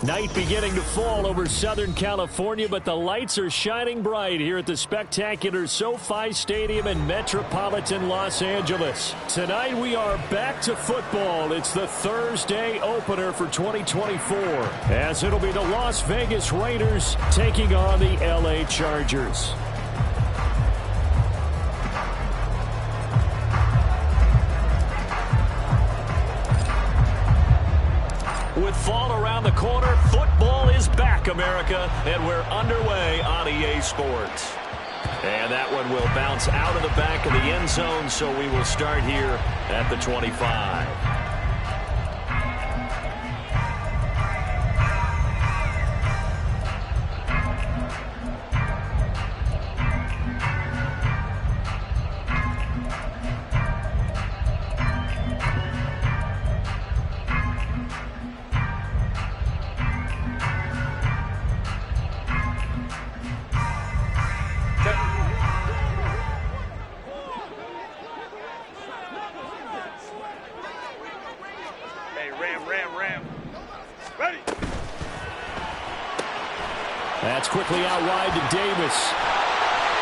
Night beginning to fall over Southern California, but the lights are shining bright here at the spectacular SoFi Stadium in metropolitan Los Angeles. Tonight we are back to football. It's the Thursday opener for 2024, as it'll be the Las Vegas Raiders taking on the LA Chargers. With fall around the corner, football is back, America, and we're underway on EA Sports. And that one will bounce out of the back of the end zone, so we will start here at the 25. That's quickly out wide to Davis.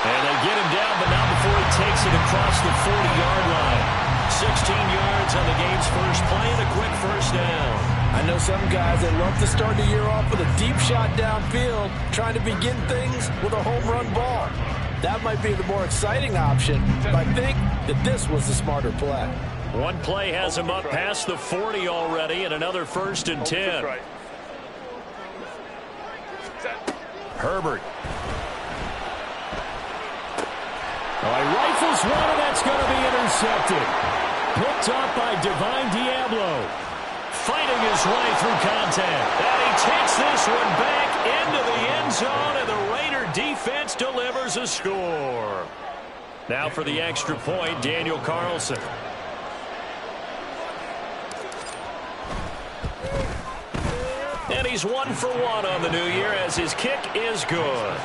And they get him down, but not before he takes it across the 40-yard line. 16 yards on the game's first play and a quick first down. I know some guys that love to start the year off with a deep shot downfield, trying to begin things with a home run ball. That might be the more exciting option, but I think that this was the smarter play. One play has him up past the 40 already, and another 1st and 10. Herbert. Oh, he rifles one, and that's going to be intercepted. Picked up by Divine Diablo. Fighting his way through contact. And he takes this one back into the end zone, and the Raider defense delivers a score. Now for the extra point, Daniel Carlson. And he's 1 for 1 on the new year as his kick is good.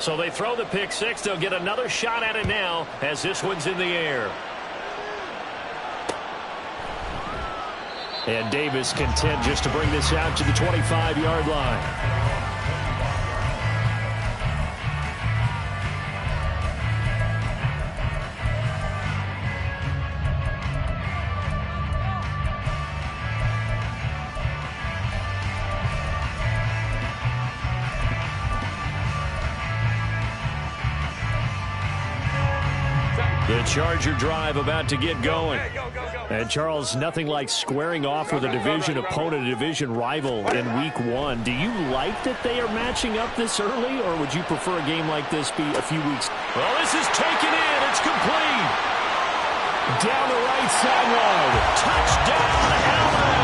So they throw the pick six. They'll get another shot at it now as this one's in the air. And Davis content just to bring this out to the 25-yard line. The Charger drive about to get going. And, Charles, nothing like squaring off with a division opponent, a division rival in Week 1. Do you like that they are matching up this early, or would you prefer a game like this be a few weeks? Well, this is taken in. It's complete. Down the right sideline. Touchdown, LA!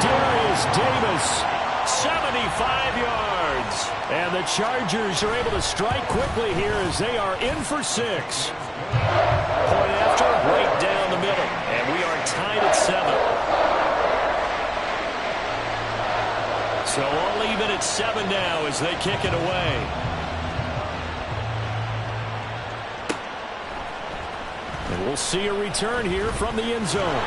Darius Davis, 75 yards. And the Chargers are able to strike quickly here as they are in for 6. Point after, right down the middle. And we are tied at 7. So all even at 7 now as they kick it away. And we'll see a return here from the end zone.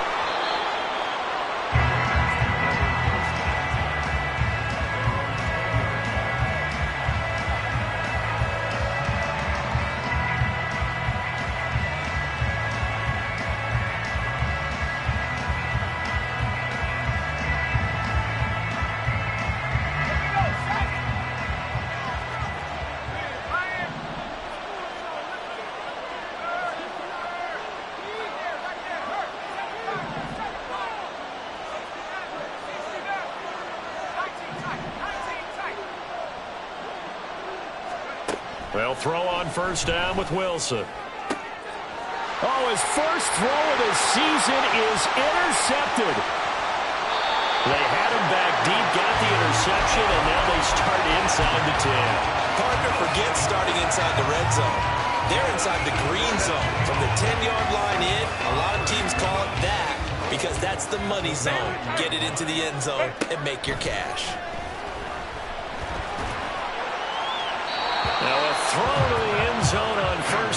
They'll throw on first down with Wilson. Oh, his first throw of the season is intercepted. They had him back deep, got the interception, and now they start inside the 10. Parker forgets starting inside the red zone. They're inside the green zone. From the 10-yard line in, a lot of teams call it that because that's the money zone. Get it into the end zone and make your cash. Now a throw to the end zone on first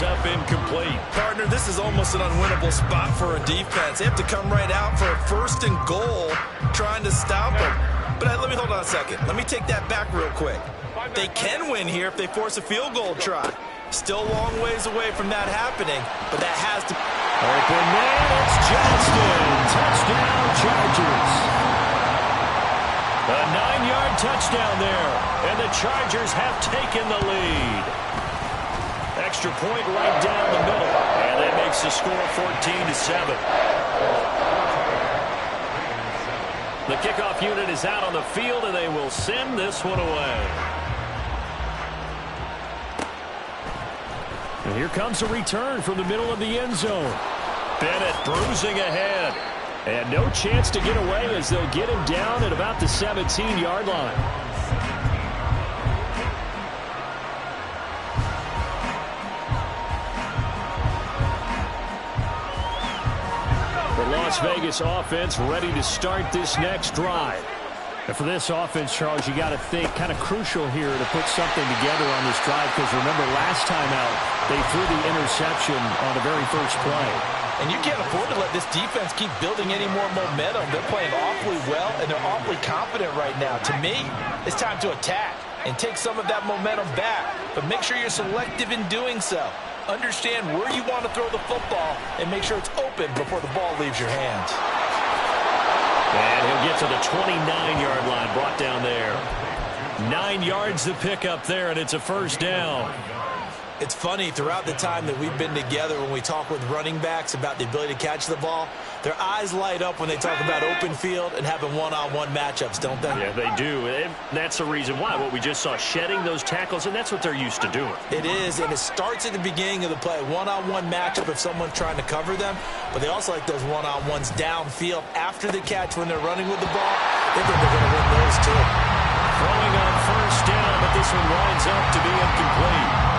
ends up incomplete. Partner, this is almost an unwinnable spot for a defense. They have to come right out for a 1st and goal trying to stop them. But let me hold on a second. Let me take that back real quick. They can win here if they force a field goal try. Still a long ways away from that happening, but that has to... Open man, it's Johnston. Touchdown, Chargers. A 9-yard touchdown there, and the Chargers have taken the lead. Extra point right down the middle, and that makes the score 14-7. The kickoff unit is out on the field, and they will send this one away. And here comes a return from the middle of the end zone. Bennett bruising ahead. And no chance to get away as they'll get him down at about the 17-yard line. The Las Vegas offense ready to start this next drive. And for this offense, Charles, you got to think kind of crucial here to put something together on this drive, because remember last time out they threw the interception on the very first play. And you can't afford to let this defense keep building any more momentum. They're playing awfully well, and they're awfully confident right now. To me, it's time to attack and take some of that momentum back. But make sure you're selective in doing so. Understand where you want to throw the football and make sure it's open before the ball leaves your hands. And he'll get to the 29-yard line, brought down there. 9 yards to pick up there, and it's a first down. It's funny, throughout the time that we've been together, when we talk with running backs about the ability to catch the ball, their eyes light up when they talk about open field and having one-on-one matchups, don't they? Yeah, they do. And that's the reason why. What we just saw, shedding those tackles, and that's what they're used to doing. It is, and it starts at the beginning of the play. One-on-one matchup if someone's trying to cover them, but they also like those one-on-ones downfield after the catch when they're running with the ball. They think they're going to win those too. Throwing on first down, but this one winds up to be incomplete.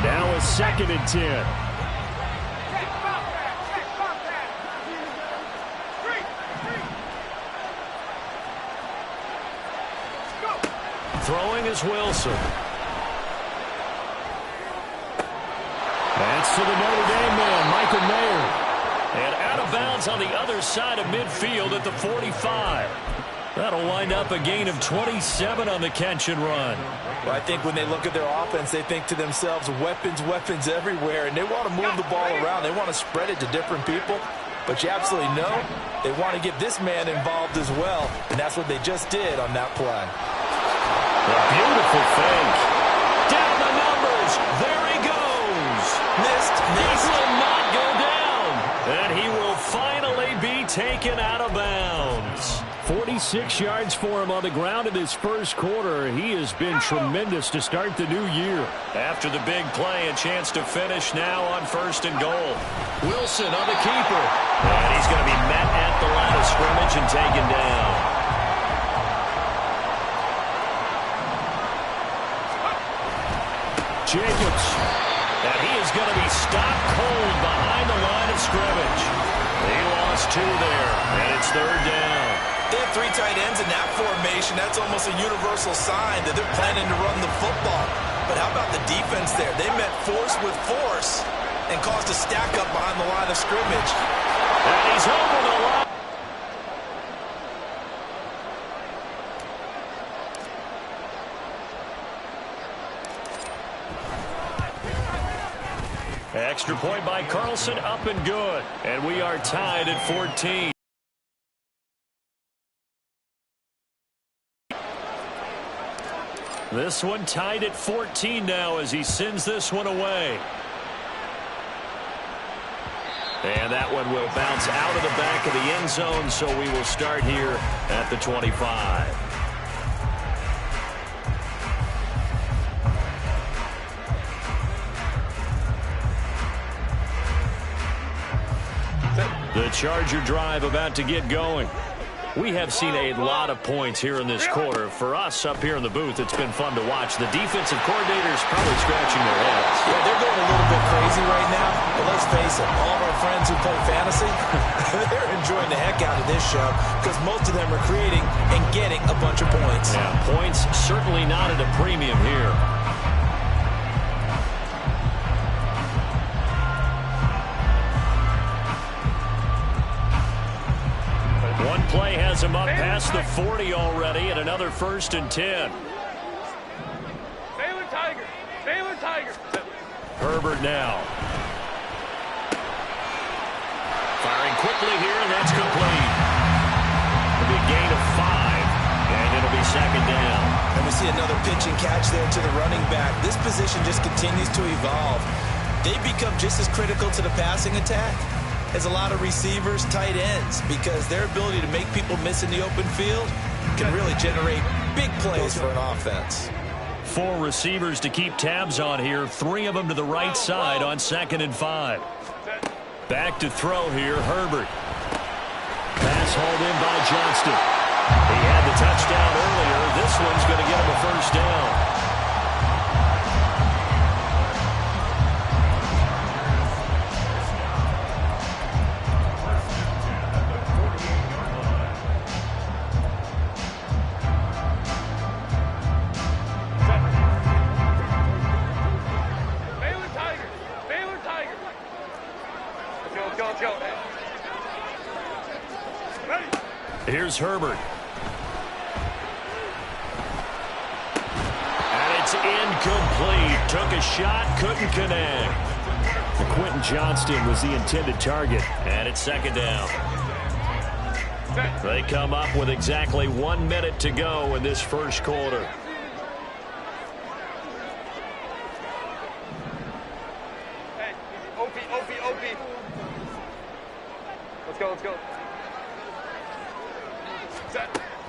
Now a 2nd and 10. Throwing is Wilson. That's to the Notre Dame man, Michael Mayer. And out of bounds on the other side of midfield at the 45. That'll wind up a gain of 27 on the catch and run. Well, I think when they look at their offense, they think to themselves, weapons, weapons everywhere, and they want to move the ball around. They want to spread it to different people, but you absolutely know they want to get this man involved as well, and that's what they just did on that play. A beautiful fake. Down the numbers. There he goes. Missed. He will not go down, and he will finally be taken out of bounds. 46 yards for him on the ground in his first quarter. He has been tremendous to start the new year. After the big play, a chance to finish now on 1st and goal. Wilson on the keeper. And he's going to be met at the line of scrimmage and taken down. Jacobs. And he is going to be stopped cold behind the line of scrimmage. He lost 2 there, and it's 3rd down. They have 3 tight ends in that formation. That's almost a universal sign that they're planning to run the football. But how about the defense there? They met force with force and caused a stack up behind the line of scrimmage. And he's over the line. Extra point by Carlson, up and good. And we are tied at 14. This one tied at 14 now as he sends this one away. And that one will bounce out of the back of the end zone, so we will start here at the 25. The Charger drive about to get going. We have seen a lot of points here in this quarter. For us up here in the booth, it's been fun to watch. The defensive coordinators probably scratching their heads. Yeah, they're going a little bit crazy right now. But let's face it, all of our friends who play fantasy, they're enjoying the heck out of this show because most of them are creating and getting a bunch of points. Yeah, points certainly not at a premium here. One play has him up past the 40 already, and another 1st and 10. Baylor Tiger. Herbert now. Firing quickly here, and that's complete. It'll be a gain of 5, and it'll be 2nd down. And we see another pitch and catch there to the running back. This position just continues to evolve. They become just as critical to the passing attack as a lot of receivers, tight ends, because their ability to make people miss in the open field can really generate big plays for an offense. 4 receivers to keep tabs on here. 3 of them to the right side on 2nd and 5. Back to throw here, Herbert. Pass hauled in by Johnston. He had the touchdown earlier. This one's going to get him a 1st down. Here's Herbert. And it's incomplete. Took a shot, couldn't connect. Quentin Johnston was the intended target. And it's 2nd down. They come up with exactly 1 minute to go in this 1st quarter. Hey, OP. Let's go.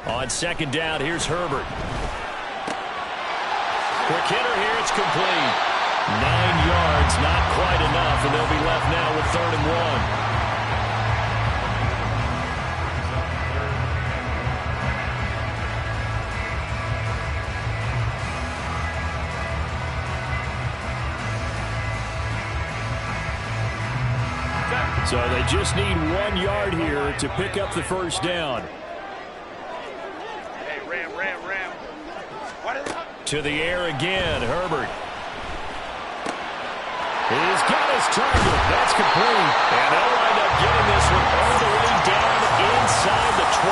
On 2nd down, here's Herbert. Quick hitter here, it's complete. 9 yards, not quite enough, and they'll be left now with 3rd and 1. So they just need 1 yard here to pick up the 1st down. To the air again, Herbert. He's got his target. That's complete. And they'll wind up getting this one all the way down inside the 20.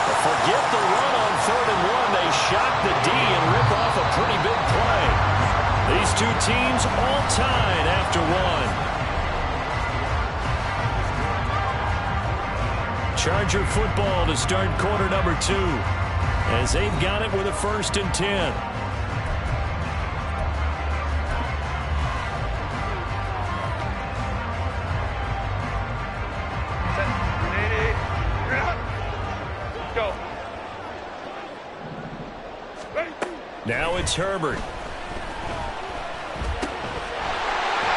But forget the run on 3rd and 1. They shock the D and rip off a pretty big play. These two teams all tied after 1. Charger football to start quarter number 2. As they've got it with a 1st and 10. Now it's Herbert.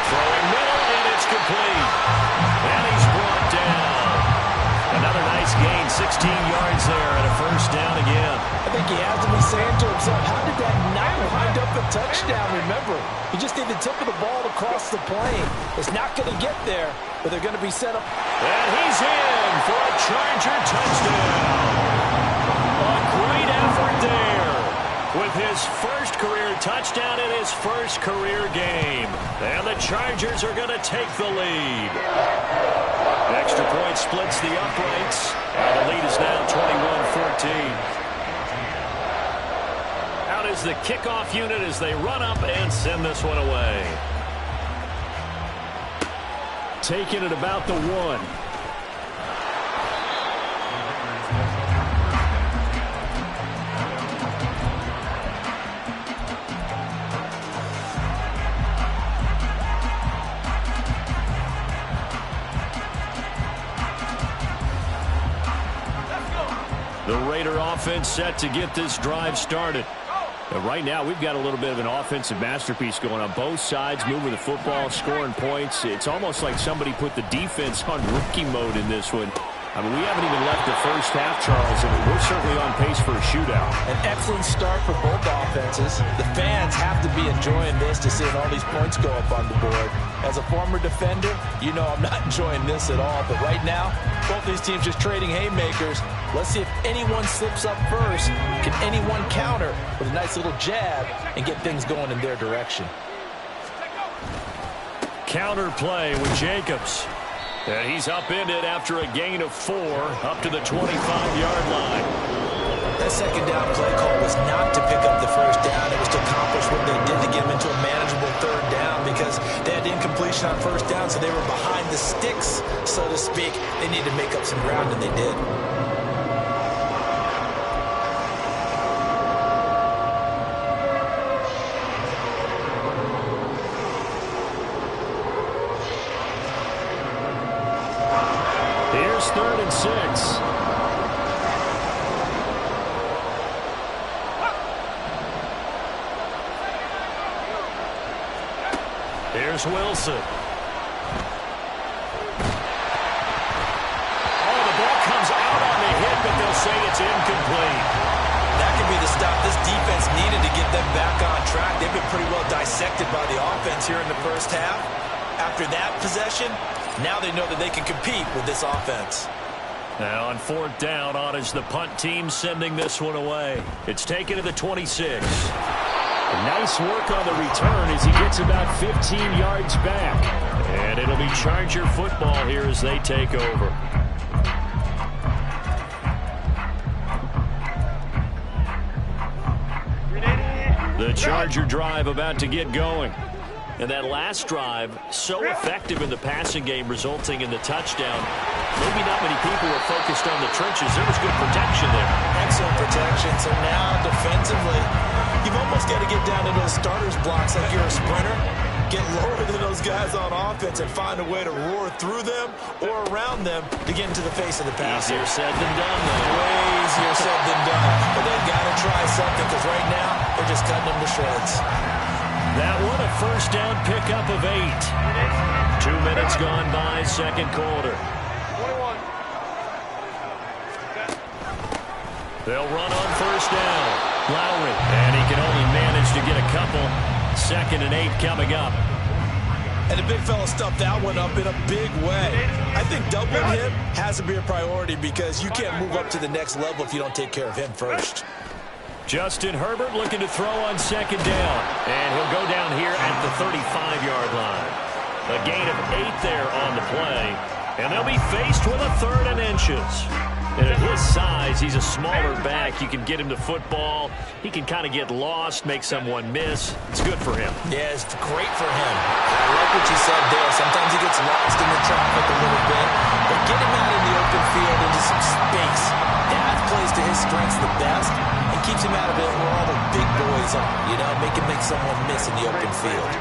Throwing middle, and it's complete. And he's brought down. Another nice gain, 16 yards there, and a 1st down again. I think he has to be saying to himself, how did that not wind up a touchdown? Remember, you just need the tip of the ball across the plane. It's not going to get there, but they're going to be set up. And he's in for a Charger touchdown. A great effort there. With his 1st career touchdown in his 1st career game. And the Chargers are going to take the lead. Extra point splits the uprights. And the lead is now 21-14. Out is the kickoff unit as they run up and send this one away. Taking it about the 1. The Raider offense set to get this drive started. Right now, we've got a little bit of an offensive masterpiece going on. Both sides moving the football, scoring points. It's almost like somebody put the defense on rookie mode in this one. I mean, we haven't even left the first half, Charles, and we're certainly on pace for a shootout. An excellent start for both offenses. The fans have to be enjoying this to seeing all these points go up on the board. As a former defender, you know I'm not enjoying this at all. But right now, both these teams just trading haymakers. Let's see if anyone slips up first. Can anyone counter with a nice little jab and get things going in their direction? Counter play with Jacobs. And he's upended after a gain of 4 up to the 25-yard line. That second down play call was not to pick up the first down. It was to accomplish what they did to get them into a manageable third down because they had incompletion on first down, so they were behind the sticks, so to speak. They needed to make up some ground, and they did. Here's 3rd and 6. Here's Wilson. Oh, the ball comes out on the hit, but they'll say it's incomplete. That could be the stop this defense needed to get them back on track. They've been pretty well dissected by the offense here in the first half. After that possession, now they know that they can compete with this offense. Now on 4th down, on is the punt team sending this one away. It's taken to the 26. Nice work on the return as he gets about 15 yards back. And it'll be Charger football here as they take over. The Charger drive about to get going. And that last drive, so effective in the passing game, resulting in the touchdown. Maybe not many people were focused on the trenches. There was good protection there. Excellent protection. So now, defensively, you've almost got to get down to those starters blocks like you're a sprinter. Get lower than those guys on offense and find a way to roar through them or around them to get into the face of the passer. Easier said than done, though. Way easier said than done. But they've got to try something because right now, they're just cutting them to shreds. That one a first down pickup of 8. 2 minutes gone by, second quarter. 21. They'll run on first down. Lowry, and he can only manage to get a couple. 2nd and 8 coming up. And the big fella stuffed that one up in a big way. I think doubling him has to be a priority because you can't move up to the next level if you don't take care of him first. Justin Herbert looking to throw on 2nd down. And he'll go down here at the 35-yard line. A gain of 8 there on the play. And they'll be faced with a 3rd and inches. And at his size, he's a smaller back. You can get him to football. He can kind of get lost, make someone miss. It's good for him. Yeah, it's great for him. I like what you said there. Sometimes he gets lost in the traffic a little bit. But get him out in the open field into some space. That plays to his strengths the best and keeps him out of it where all the big boys are. You know, make someone miss in the open field.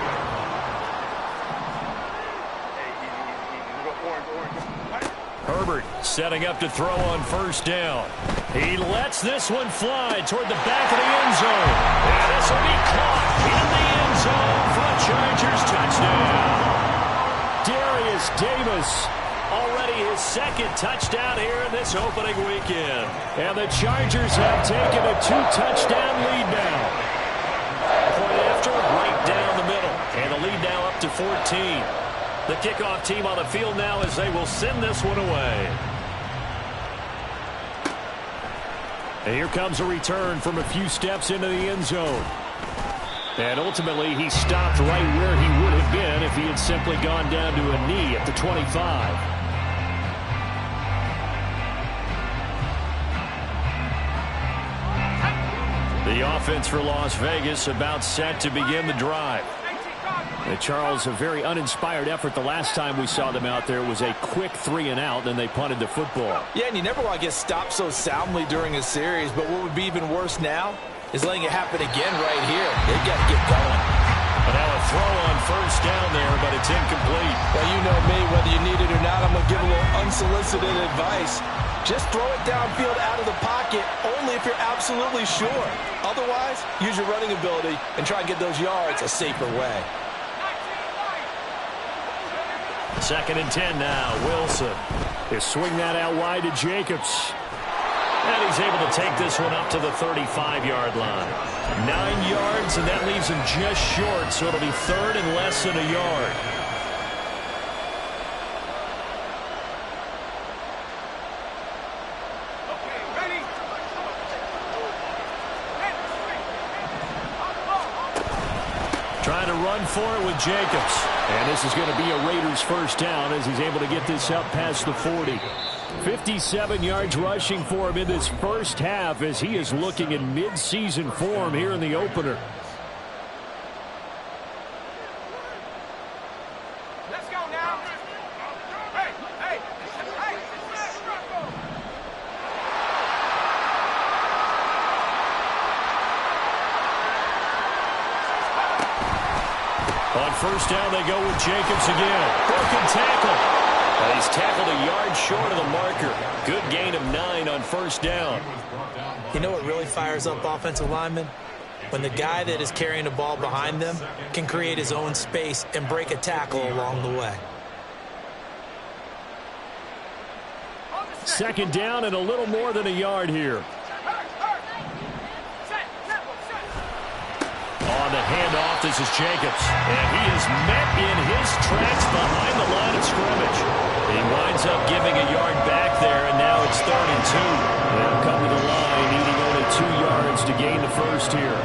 Herbert setting up to throw on first down. He lets this one fly toward the back of the end zone. And this will be caught in the end zone for a Chargers touchdown. Darius Davis, already his 2nd touchdown here in this opening weekend. And the Chargers have taken a 2-touchdown lead now. Point after, right down the middle. And the lead now up to 14. The kickoff team on the field now as they will send this one away. And here comes a return from a few steps into the end zone. And ultimately, he stopped right where he would have been if he had simply gone down to a knee at the 25. The offense for Las Vegas about set to begin the drive. Charles, a very uninspired effort the last time we saw them out there. It was a quick 3 and out, and they punted the football. Yeah, and you never want to get stopped so soundly during a series, but what would be even worse now is letting it happen again right here. They've got to get going. And now a throw on first down there, but it's incomplete. Well, you know me, whether you need it or not, I'm going to give a little unsolicited advice. Just throw it downfield out of the pocket, only if you're absolutely sure. Otherwise, use your running ability and try and get those yards a safer way. 2nd and 10 now, Wilson. They swing that out wide to Jacobs. And he's able to take this one up to the 35-yard line. 9 yards, and that leaves him just short, so it'll be third and less than a yard. Trying to run for it with Jacobs. And this is going to be a Raiders first down as he's able to get this up past the 40. 57 yards rushing for him in this first half as he is looking in mid-season form here in the opener. Let's go now. Hey, hey, hey. On first down, they go with Jacobs again. Broken tackle. And he's tackled a yard short of the marker. Good gain of 9 on first down. You know what really fires up offensive linemen? When the guy that is carrying the ball behind them can create his own space and break a tackle along the way. Second down and a little more than a yard here. On the handoff, this is Jacobs. And he is met in his tracks behind the line of scrimmage. He winds up giving a yard back there, and now it's 3rd and 2. They'll come to the line, needing only 2 yards to gain the first here.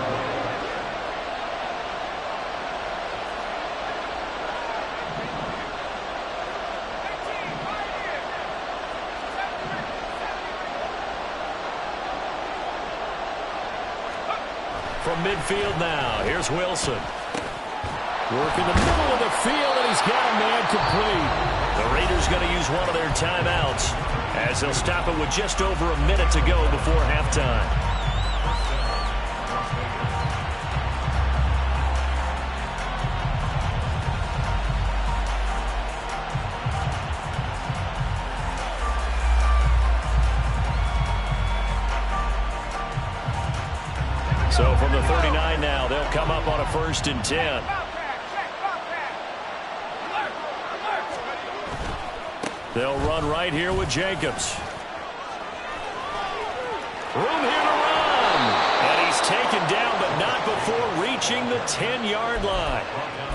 From midfield now, here's Wilson. Working the middle of the field, and he's got a man complete. The Raiders going to use one of their timeouts as they'll stop it with just over a minute to go before halftime. So from the 39 now, they'll come up on a 1st and 10. They'll run right here with Jacobs. Room here to run. And he's taken down, but not before reaching the 10-yard line.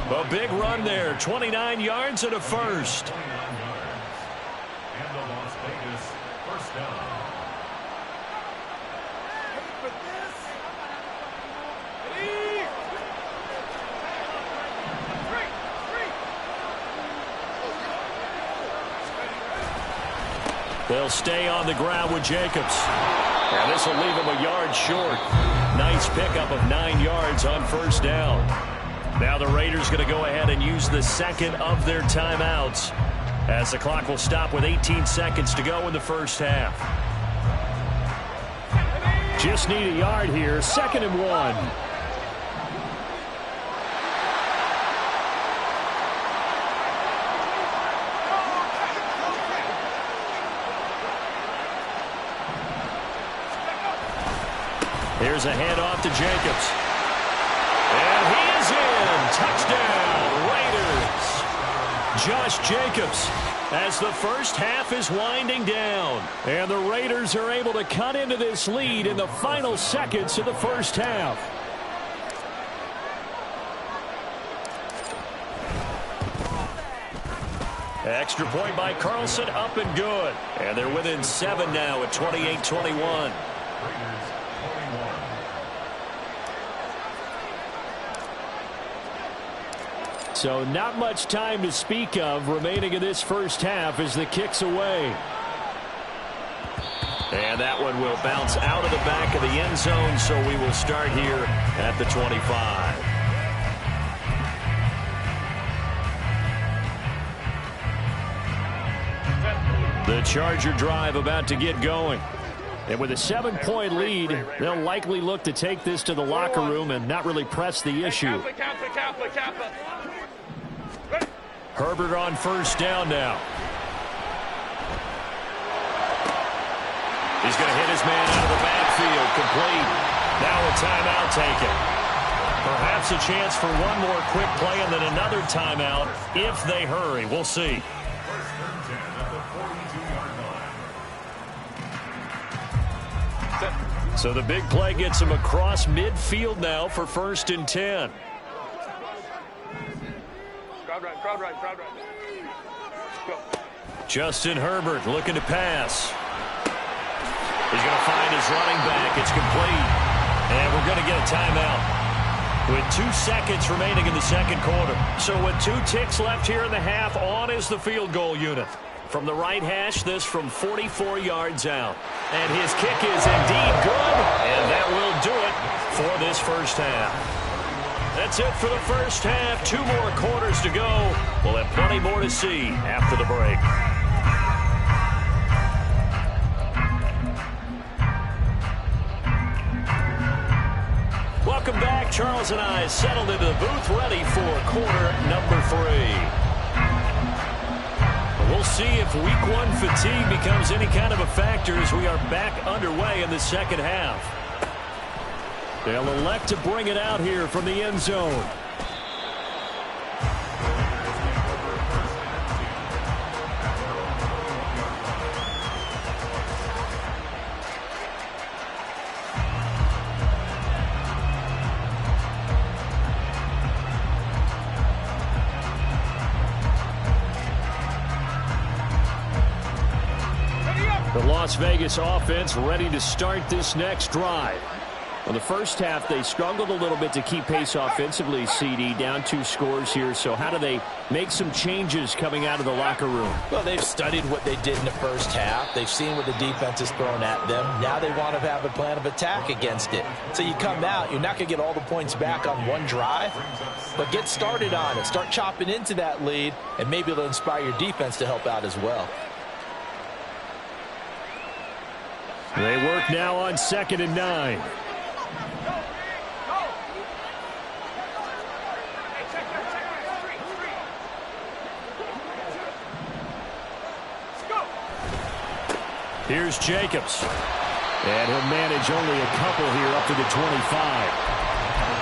A big run there, 29 yards and a first. And the Las Vegas first down. They'll stay on the ground with Jacobs. And this will leave him a yard short. Nice pickup of 9 yards on first down. Now the Raiders going to go ahead and use the second of their timeouts as the clock will stop with 18 seconds to go in the first half. Just need a yard here. 2nd and 1. Here's a handoff to Jacobs. And he is in. Touchdown, Raiders. Josh Jacobs as the first half is winding down. And the Raiders are able to cut into this lead in the final seconds of the first half. Extra point by Carlson, up and good. And they're within 7 now at 28-21. So not much time to speak of remaining in this first half as the kick's away. And that one will bounce out of the back of the end zone, so we will start here at the 25. The Charger drive about to get going. And with a 7-point lead, they'll likely look to take this to the locker room and not really press the issue. Herbert on first down now. He's going to hit his man out of the backfield, complete. Now a timeout taken. Perhaps a chance for one more quick play and then another timeout if they hurry. We'll see. First and 10 at the 42-yard So the big play gets him across midfield now for 1st and 10. Crowd right. Go. Justin Herbert looking to pass. He's going to find his running back. It's complete. And we're going to get a timeout with 2 seconds remaining in the second quarter. So with 2 ticks left here in the half, on is the field goal unit. From the right hash, this from 44 yards out. And his kick is indeed good, and that will do it for this first half. That's it for the first half. 2 more quarters to go. We'll have plenty more to see after the break. Welcome back. Charles and I settled into the booth, ready for quarter number 3. We'll see if week 1 fatigue becomes any kind of a factor as we are back underway in the second half. They'll elect to bring it out here from the end zone. The Las Vegas offense ready to start this next drive. Well, the first half, they struggled a little bit to keep pace offensively, CD, down 2 scores here. So how do they make some changes coming out of the locker room? Well, they've studied what they did in the first half. They've seen what the defense has thrown at them. Now they want to have a plan of attack against it. So you come out, you're not going to get all the points back on one drive, but get started on it. Start chopping into that lead, and maybe it'll inspire your defense to help out as well. They work now on 2nd and 9. Here's Jacobs. And he'll manage only a couple here up to the 25.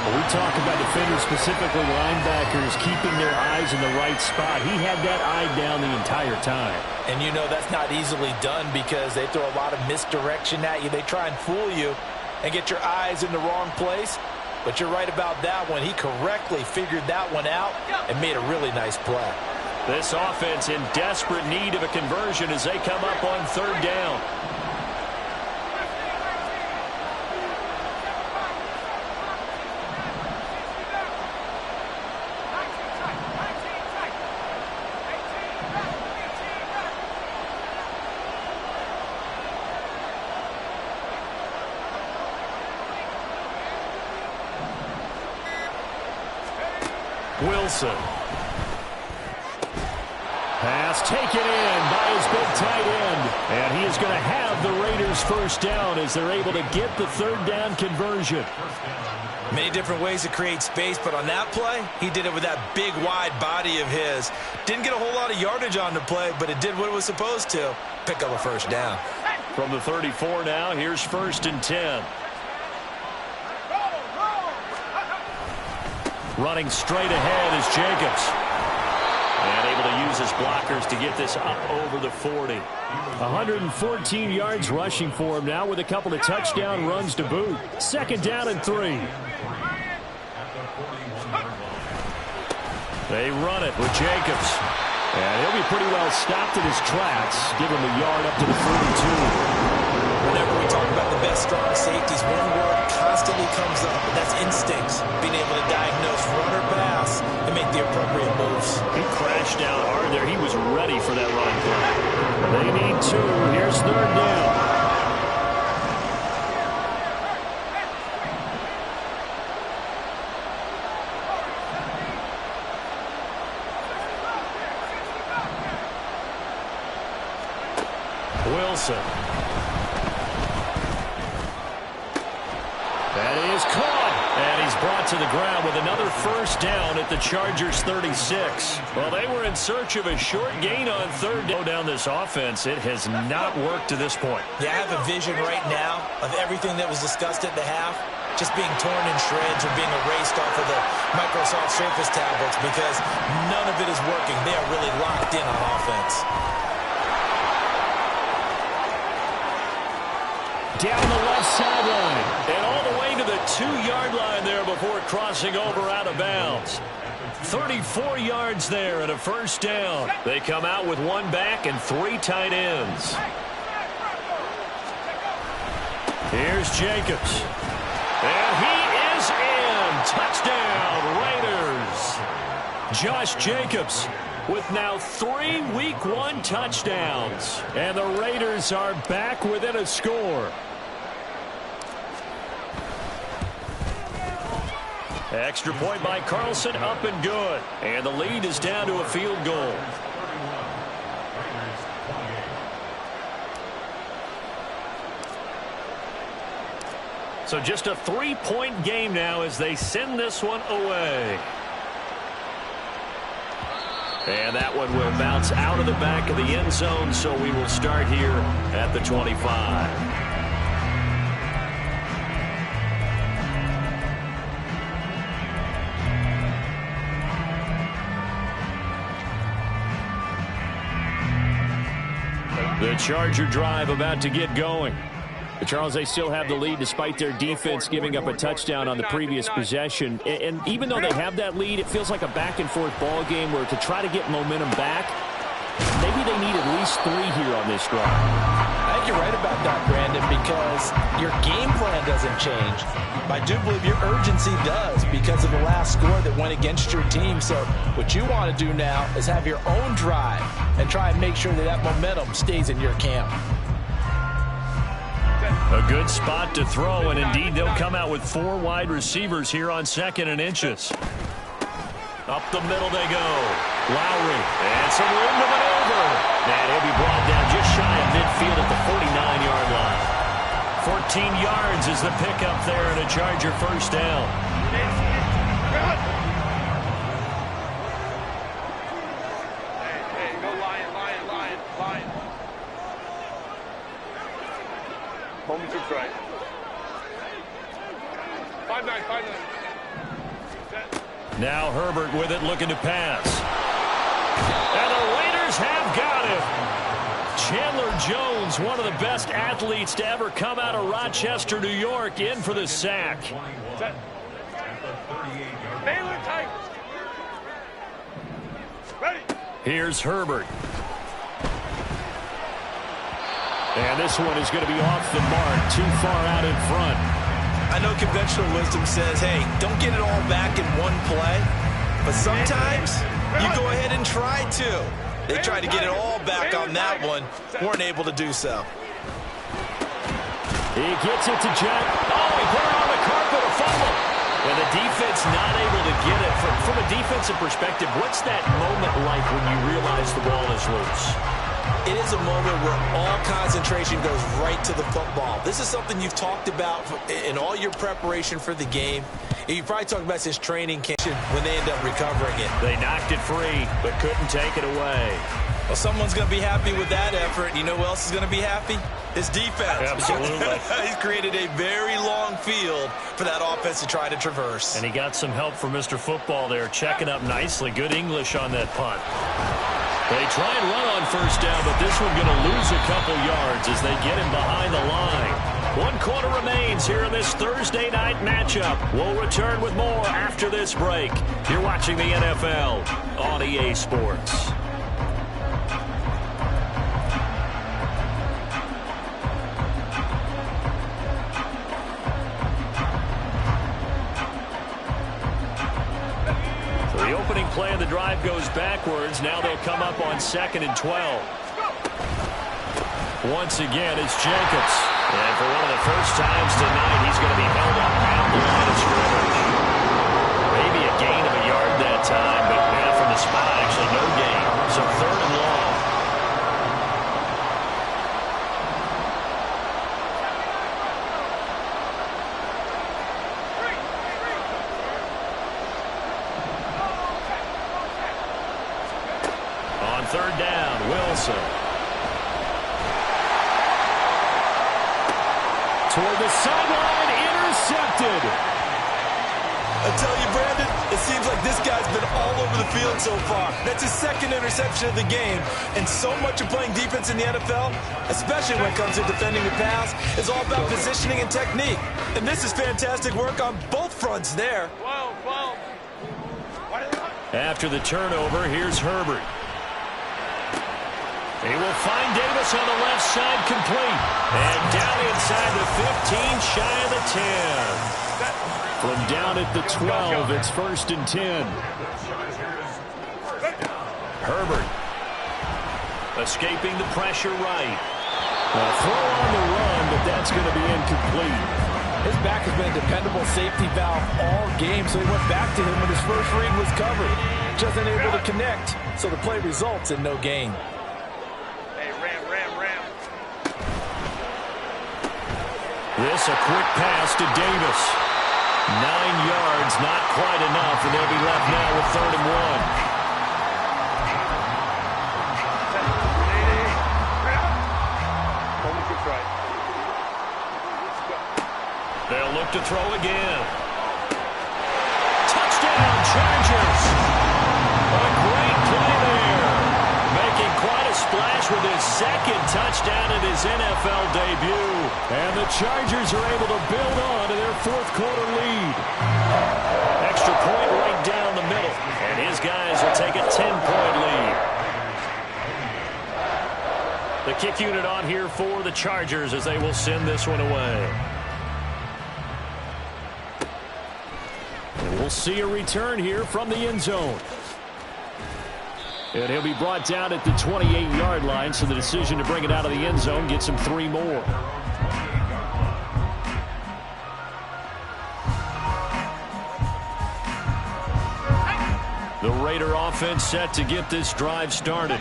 When we talk about defenders, specifically linebackers, keeping their eyes in the right spot. He had that eye down the entire time. And you know that's not easily done because they throw a lot of misdirection at you. They try and fool you and get your eyes in the wrong place. But you're right about that one. He correctly figured that one out and made a really nice play. This offense in desperate need of a conversion as they come up on 3rd down. Wilson. Pass taken in by his big tight end. And he is going to have the Raiders first down as they're able to get the 3rd down conversion. Many different ways to create space, but on that play, he did it with that big, wide body of his. Didn't get a whole lot of yardage on the play, but it did what it was supposed to. Pick up a first down. From the 34 now, here's 1st and 10. Running straight ahead is Jacobs. And able to use his blockers to get this up over the 40. 114 yards rushing for him now with a couple of touchdown runs to boot. 2nd down and 3. They run it with Jacobs. And he'll be pretty well stopped in his tracks. Give him a yard up to the 42. Whenever we talk about the best strong safeties, one word constantly comes up, and that's instincts. Being able to diagnose run or pass and make the appropriate moves. He crashed down hard there. He was ready for that running play. They need 2. Here's 3rd down. Wilson. That is caught. And he's brought to the ground with another first down at the Chargers 36. Well, they were in search of a short gain on 3rd down. Down this offense, it has not worked to this point. Yeah, I have a vision right now of everything that was discussed at the half just being torn in shreds or being erased off of the Microsoft Surface tablets because none of it is working. They are really locked in on offense. Down the left 32-yard line there before crossing over out of bounds. 34 yards there and a first down. They come out with one back and 3 tight ends. Here's Jacobs. And he is in. Touchdown, Raiders. Josh Jacobs with now 3 Week 1 touchdowns. And the Raiders are back within a score. Extra point by Carlson, up and good. And the lead is down to a field goal. So just a 3-point game now as they send this one away. And that one will bounce out of the back of the end zone, so we will start here at the 25. The Charger drive about to get going. Charles, they still have the lead despite their defense giving up a touchdown on the previous possession. And even though they have that lead, it feels like a back-and-forth ball game where to try to get momentum back, maybe they need at least 3 here on this drive. I think you're right about that, Brandon, because your game plan doesn't change. I do believe your urgency does because of the last score that went against your team. So what you want to do now is have your own drive and try and make sure that that momentum stays in your camp. A good spot to throw, and indeed they'll come out with 4 wide receivers here on 2nd and inches. Up the middle they go. Lowry, and some room to maneuver. And he'll be brought down just shy of midfield at the 49-yard line. 14 yards is the pickup there and a Charger first down. Hey, go Lion. Home to try. 5-9. Now Herbert with it, looking to pass. And the Raiders have got him. Chandler Jones, one of the best athletes to ever come out of Rochester, New York, in for the sack. Baylor tight. Ready. Here's Herbert. And this one is going to be off the mark, too far out in front. I know conventional wisdom says, hey, don't get it all back in one play. But sometimes you go ahead and try to. They tried to get it all back on that one. Weren't able to do so. He gets it to Jack. Oh, he put it on the carpet, a fumble. And the defense not able to get it. From a defensive perspective, what's that moment like when you realize the ball is loose? It is a moment where all concentration goes right to the football. This is something you've talked about in all your preparation for the game. And you probably talked about this training camp when they end up recovering it. They knocked it free, but couldn't take it away. Well, someone's going to be happy with that effort. You know who else is going to be happy? His defense. Absolutely. He's created a very long field for that offense to try to traverse. And he got some help from Mr. Football there, checking up nicely. Good English on that punt. They try and run on first down, but this one going to lose a couple yards as they get him behind the line. 1 quarter remains here in this Thursday night matchup. We'll return with more after this break. You're watching the NFL on EA Sports. The opening play of the drive goes backwards. Now they'll come up on 2nd and 12. Once again, it's Jacobs. And for one of the first times tonight, he's going to be held up at the line of scrimmage. Maybe a gain of a yard that time, but from the spot, actually no gain. So 3rd and long. On 3rd down, Wilson. Toward the sideline, intercepted. I tell you, Brandon, it seems like this guy's been all over the field so far. That's his second interception of the game. And so much of playing defense in the NFL, especially when it comes to defending the pass, is all about positioning and technique. And this is fantastic work on both fronts there. After the turnover, here's Herbert. He will find Davis on the left side, complete. And down inside the 15, shy of the 10. From down at the 12, it's 1st and 10. Herbert escaping the pressure right. A throw on the run, but that's going to be incomplete. His back has been a dependable safety valve all game, so he went back to him when his first read was covered. Just unable to connect, so the play results in no gain. This a quick pass to Davis. 9 yards, not quite enough, and they'll be left now with 3rd and 1. They'll look to throw again. Touchdown, Chargers. A great play there. Making quite a splash with his second touchdown in his NFL debut. And the Chargers are able to build on to their 4th quarter lead. Extra point right down the middle. And his guys will take a 10-point lead. The kick unit on here for the Chargers as they will send this one away. And we'll see a return here from the end zone. And he'll be brought down at the 28-yard line, so the decision to bring it out of the end zone gets him 3 more. The Raider offense set to get this drive started.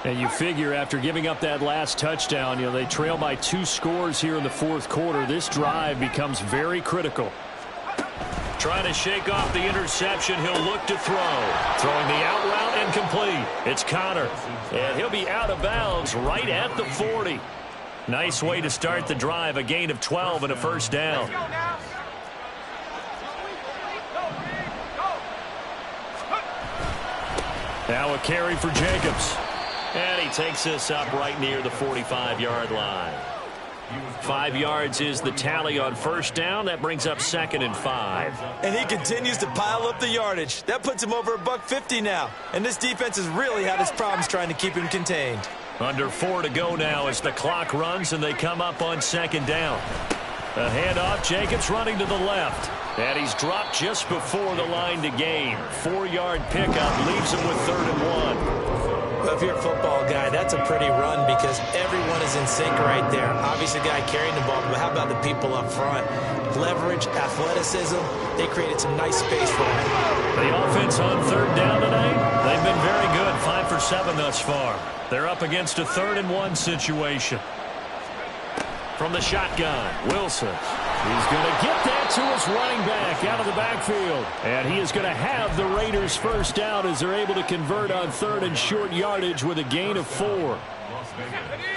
And you figure after giving up that last touchdown, they trail by 2 scores here in the 4th quarter. This drive becomes very critical. Trying to shake off the interception. He'll look to throw. Throwing the out route and complete. It's Connor. And he'll be out of bounds right at the 40. Nice way to start the drive. A gain of 12 and a 1st down. Now a carry for Jacobs. And he takes this up right near the 45-yard line. 5 yards is the tally on 1st down. That brings up 2nd and 5. And he continues to pile up the yardage. That puts him over $150 now. And this defense has really had its problems trying to keep him contained. Under 4 to go now as the clock runs and they come up on 2nd down. A handoff, Jacobs running to the left. And he's dropped just before the line to gain. 4-yard pickup leaves him with 3rd and 1. Well, if you're a football guy, that's a pretty run because everyone is in sync right there. Obviously, the guy carrying the ball, but how about the people up front? Leverage, athleticism, they created some nice space for him. The offense on 3rd down tonight, they've been very good, 5 for 7 thus far. They're up against a 3rd and 1 situation. From the shotgun, Wilson. He's going to get that to his running back out of the backfield. And he is going to have the Raiders' 1st down as they're able to convert on 3rd and short yardage with a gain of 4.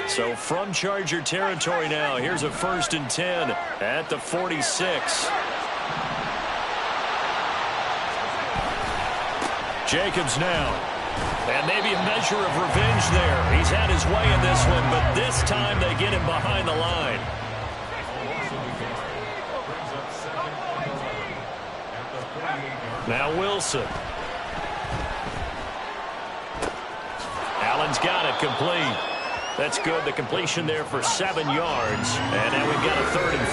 So from Charger territory now, here's a 1st and 10 at the 46. Jacobs now. And maybe a measure of revenge there. He's had his way in this one, but this time they get him behind the line. Now Wilson. Allen's got it complete. That's good. The completion there for 7 yards. And now we've got a 3rd and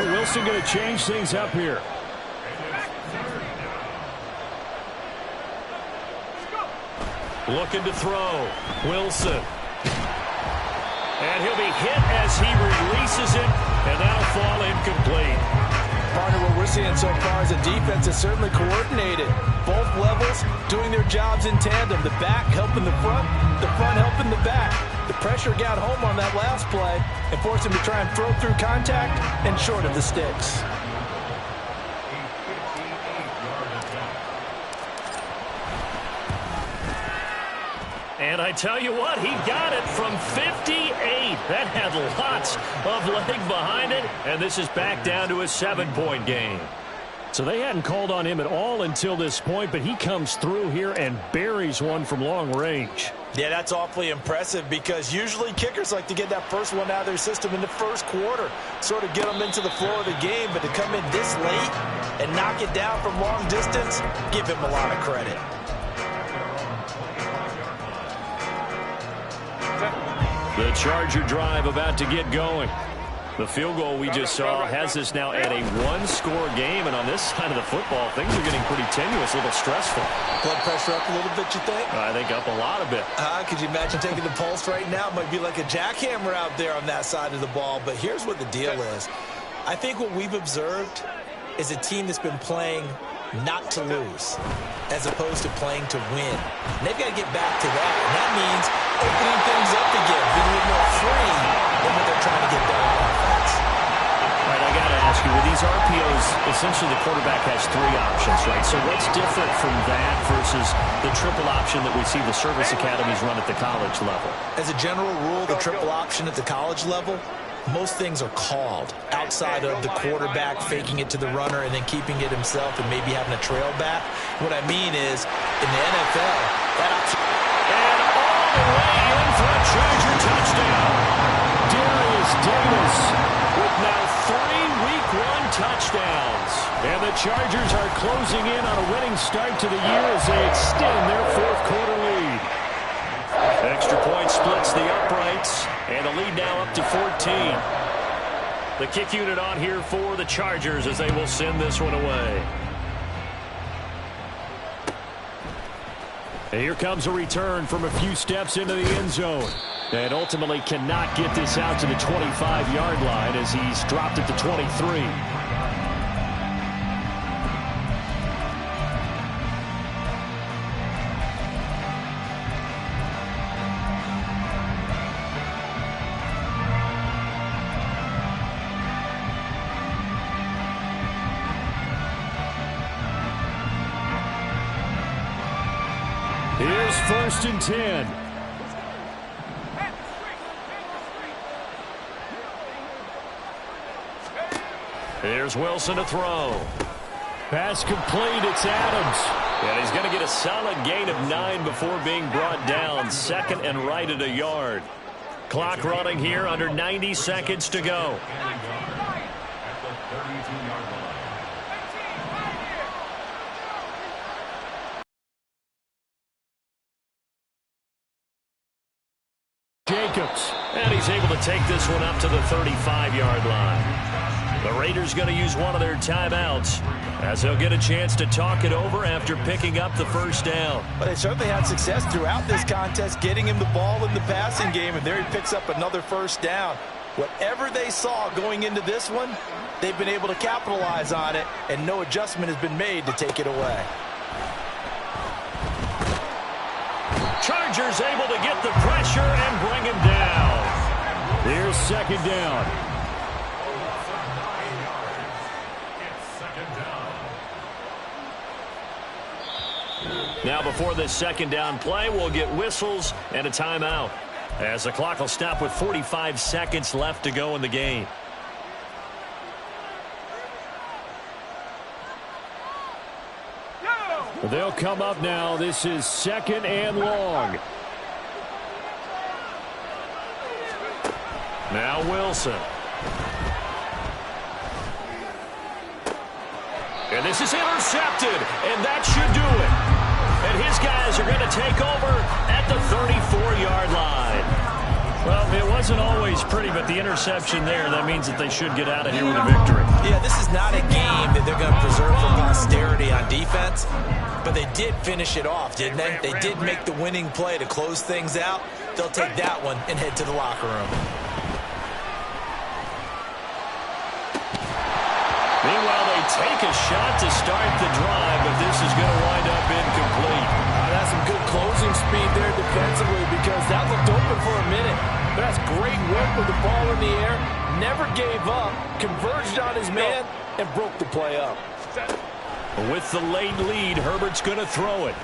4. Wilson going to change things up here. Looking to throw. Wilson. And he'll be hit as he releases it. And that'll fall incomplete. Partner, what we're seeing so far is a defense is certainly coordinated. Both levels doing their jobs in tandem. The back helping the front helping the back. The pressure got home on that last play and forced him to try and throw through contact and short of the sticks. And I tell you what, he got it from 58. That had lots of leg behind it. And this is back down to a 7-point game. So they hadn't called on him at all until this point, but he comes through here and buries one from long range. Yeah, that's awfully impressive because usually kickers like to get that first one out of their system in the first quarter, sort of get them into the flow of the game, but to come in this late and knock it down from long distance, give him a lot of credit. The Charger drive about to get going. The field goal we just saw has us now at a one-score game, and on this side of the football, things are getting pretty tenuous, a little stressful. Blood pressure up a little bit, you think? I think up a lot of it. Could you imagine taking the pulse right now? It might be like a jackhammer out there on that side of the ball, but here's what the deal is. I think what we've observed is a team that's been playing not to lose as opposed to playing to win. And they've got to get back to that, and that means opening things up again, being a little more free than when they're trying to get better on offense. All right, I got to ask you, with these RPOs, essentially the quarterback has three options, right? So what's different from that versus the triple option that we see the service academies run at the college level? As a general rule, the triple option at the college level, most things are called outside of the quarterback faking it to the runner and then keeping it himself and maybe having a trail back. What I mean is, in the NFL, that option... And all the way in for a Charger touchdown. Darius Davis with now 3 Week 1 touchdowns. And the Chargers are closing in on a winning start to the year as they extend their fourth quarter lead. Extra point splits the uprights, and the lead now up to 14. The kick unit on here for the Chargers as they will send this one away. And here comes a return from a few steps into the end zone. And ultimately cannot get this out to the 25-yard line as he's dropped at the 23. Here's 1st and 10. Here's Wilson to throw. Pass complete. It's Adams. And he's going to get a solid gain of 9 before being brought down. 2nd and right at a yard. Clock running here, under 90 seconds to go. Jacobs, and he's able to take this one up to the 35-yard line. The Raiders going to use one of their timeouts as they'll get a chance to talk it over after picking up the first down. But they certainly had success throughout this contest, getting him the ball in the passing game, and there he picks up another first down. Whatever they saw going into this one, they've been able to capitalize on it, and no adjustment has been made to take it away. Chargers able to get the pressure and bring him down. Here's 2nd down. Now before this 2nd down play, we'll get whistles and a timeout, as the clock will stop with 45 seconds left to go in the game. They'll come up now. This is 2nd and long. Now Wilson. And this is intercepted, and that should do it. And his guys are going to take over at the 34-yard line. Well, it wasn't always pretty, but the interception there, that means that they should get out of here with a victory. Yeah, this is not a game that they're going to preserve for posterity on defense, but they did finish it off, didn't they? They did make the winning play to close things out. They'll take that one and head to the locker room. Meanwhile, they take a shot to start the drive, but this is going to wind up incomplete. That's some good closing speed there defensively, because that looked open for a minute. That's great work with the ball in the air. Never gave up, converged on his man, and broke the play up. With the late lead, Herbert's going to throw it.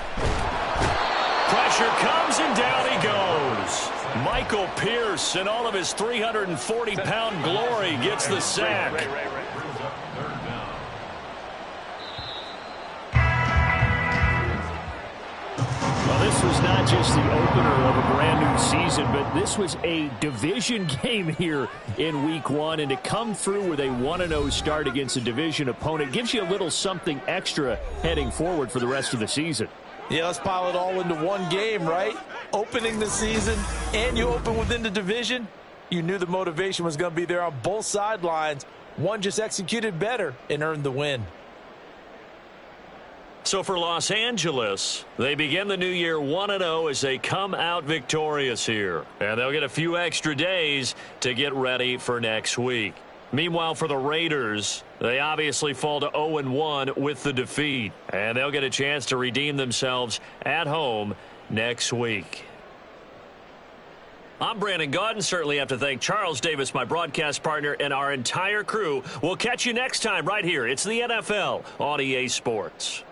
Pressure comes, and down he goes. Michael Pierce, in all of his 340-pound glory, gets the sack. this was not just the opener of a brand-new season, but this was a division game here in Week 1. And to come through with a 1-0 start against a division opponent gives you a little something extra heading forward for the rest of the season. Yeah, let's pile it all into one game, right? Opening the season, and you open within the division. You knew the motivation was going to be there on both sidelines. One just executed better and earned the win. So for Los Angeles, they begin the new year 1-0 as they come out victorious here. And they'll get a few extra days to get ready for next week. Meanwhile, for the Raiders, they obviously fall to 0-1 with the defeat. And they'll get a chance to redeem themselves at home next week. I'm Brandon Gaudin. Certainly have to thank Charles Davis, my broadcast partner, and our entire crew. We'll catch you next time right here. It's the NFL on EA Sports.